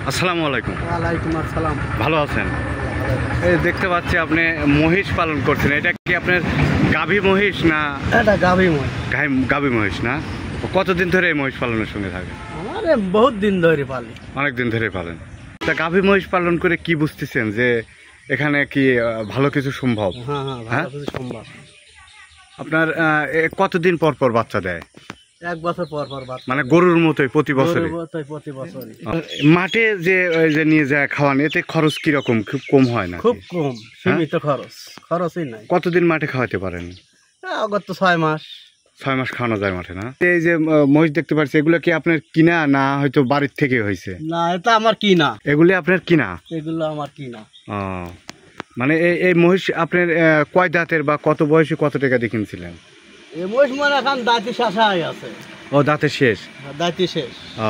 আসসালামু আলাইকুম। ওয়ালাইকুম আসসালাম। ভালো আছেন? এই দেখতে পাচ্ছি আপনি মহিষ পালন করছেন, এটা কি আপনার গাভী মহিষ না? এটা গাভী মহিষ। গাভী মহিষ না? কতদিন ধরে এই মহিষ পালনের সঙ্গে থাকেন? আমারে বহুত দিন ধরে পালি। অনেক দিন ধরে পালেন। তা গাভী মহিষ পালন করে কি বুঝতেছেন যে এখানে কি ভালো কিছু সম্ভব? হ্যাঁ হ্যাঁ, ভালো কিছু সম্ভব। আপনার কতদিন পর পর বাচ্চা দেয়? 1 বছর পর পর বাচ্চা। মানে গরুর মতোই প্রতি বছর? প্রতি বছরই। মাঠে যে নিয়ে যায় খাওয়ান, এতে খরচ কিরকম? খুব কম হয় না? খুব কম, সীমিত খরচই নাই। কতদিন মাঠে খাওয়াতে পারেন? গত 6 মাস। 6 মাস খাওয়ানো যায় মাঠে না? এই যে মহিষ দেখতে পাচ্ছি, এগুলো কি আপনার কিনা না হয়তো বাড়ির থেকে হয়েছে? না, এটা আমার কিনা। এগুলি আপনার কিনা? এগুলো আমার কিনা। ও, মানে এই মহিষ আপনার কয় দাঁতের বা কত বয়সে কত টাকা দিয়ে কিনছিলেন? এই মহিষ মানে এখন দাঁতি শাসাই আছে। ও, দাঁতের শেষ? দাঁতি শেষ। ও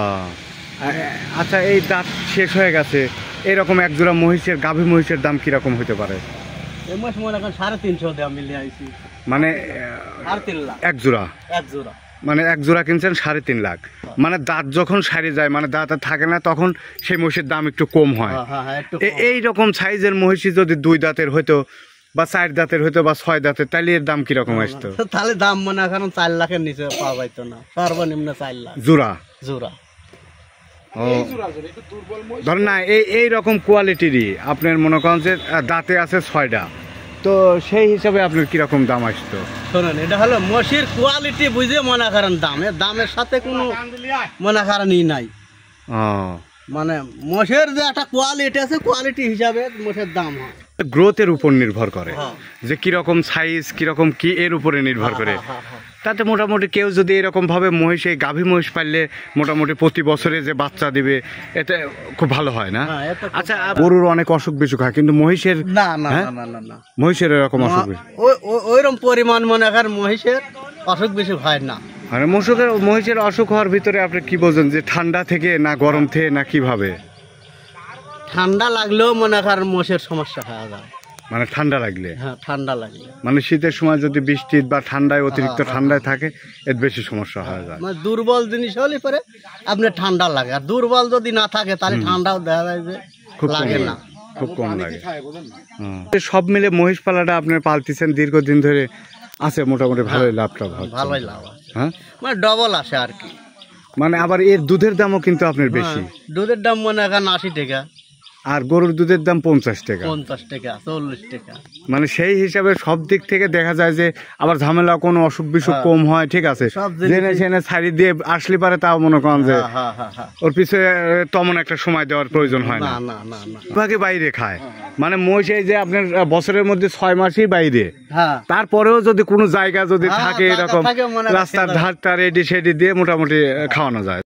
আচ্ছা, এই দাঁত শেষ হয়ে গেছে, এরকম এক জোড়া মহিষের, গাভী মহিষের দাম কিরকম হতে পারে? এই মহিষ মানে এখন 350 দিয়ে মিলিয়ে আইছি। মানে 3.5 লাখ এক জোড়া? এক জোড়া। মানে এক জোড়া কিনছেন 3.5 লাখ। মানে দাঁত যখন সারে যায়, মানে দাঁত আর থাকে না, তখন সেই মহিষের দাম একটু কম হয়। এই রকম সাইজের মহিষী যদি 2 দাঁতের হইতো বা 4 দাঁতের হইতো বা 6 দাঁতের, তাহলে এর দাম কিরকম আসতো? তাহলে দাম মানে এখন 4 লাখের নিচে পাওয়া যাইতো না, সর্বনিম্ন 4 লাখ জোড়া। জোড়া। ও, ধরেন না এই রকম কোয়ালিটিরই আপনার মনে করেন যে দাঁতে আছে 6টা, তো সেই হিসাবে আপনার কিরকম দাম আসতো? শোনেন, এটা হলো মহিষের কোয়ালিটি বুঝে মনে করেন দাম, এর দামের সাথে কোনো মনে করেন নাই। ও, মানে মহিষের যে একটা কোয়ালিটি আছে, কোয়ালিটি হিসাবে মহিষের দাম হয়। গ্রোথের উপর নির্ভর করে, হ্যাঁ। যে কিরকম সাইজ কিরকম কি এর উপরে নির্ভর করে। তাতে মোটামুটি কেউ যদি এরকম ভাবে মহিষ, এই গাভী মহিষ পাললে মোটামুটি প্রতি বছরে যে বাচ্চা দিবে, এতে খুব ভালো হয় না? আচ্ছা, গরুর অনেক অসুখ বিসুখ হয়, কিন্তু মহিষের না না না না না, মহিষের এরকম অসুখ বিসুখ ওইরকম পরিমাণ মনে করেন মহিষের অসুখ বিসুখ হয় না। মানে মহিষের অসুখ হওয়ার ভিতরে আপনি কি বোঝেন, যে ঠান্ডা থেকে না গরম থেকে না কিভাবে? ঠান্ডা লাগলেও মনে করেন মহিষের সমস্যা হয়ে যায়। মানে ঠান্ডা লাগলে? হ্যাঁ, ঠান্ডা লাগলে। মানে শীতের সময় যদি বৃষ্টি বা ঠান্ডায় অতিরিক্ত ঠান্ডায় থাকে, এর বেশি সমস্যা হয়ে যায়। মানে দুর্বল জিনিস হলে পরে আপনার ঠান্ডা লাগে, আর দুর্বল যদি না থাকে তাহলে ঠান্ডাও দেখা যায় যে খুব লাগে না, খুব কম লাগে। সব মিলে মহিষ পালাটা আপনার পালতেছেন দীর্ঘদিন ধরে, আছে মোটামুটি ভালোই লাভ হচ্ছে? ভালোই লাভ আছে। হ্যাঁ, মানে ডবল আসে আর কি। মানে আবার এর দুধের দামও কিন্তু আপনার বেশি। দুধের দাম মনে করেন 80 টাকা, আর গরুর দুধের দাম 50 টাকা, 50 টাকা, 40 টাকা। মানে সেই হিসাবে সব দিক থেকে দেখা যায় যে আবার ঝামেলা কোনো অসুখ বিসুখ কম হয়, ঠিক আছে। জেনে জেনে ছাড়ি দিয়ে আসলে পারে, তাও মনে করেন যে ওর পিছনে তেমন একটা সময় দেওয়ার প্রয়োজন হয় না। ভাগে বাইরে খায়, মানে মহিষ এই যে আপনার বছরের মধ্যে 6 মাসই বাইরে, তারপরেও যদি কোনো জায়গা যদি থাকে এরকম রাস্তার ধারটা রেডি সেডি দিয়ে মোটামুটি খাওয়ানো যায়।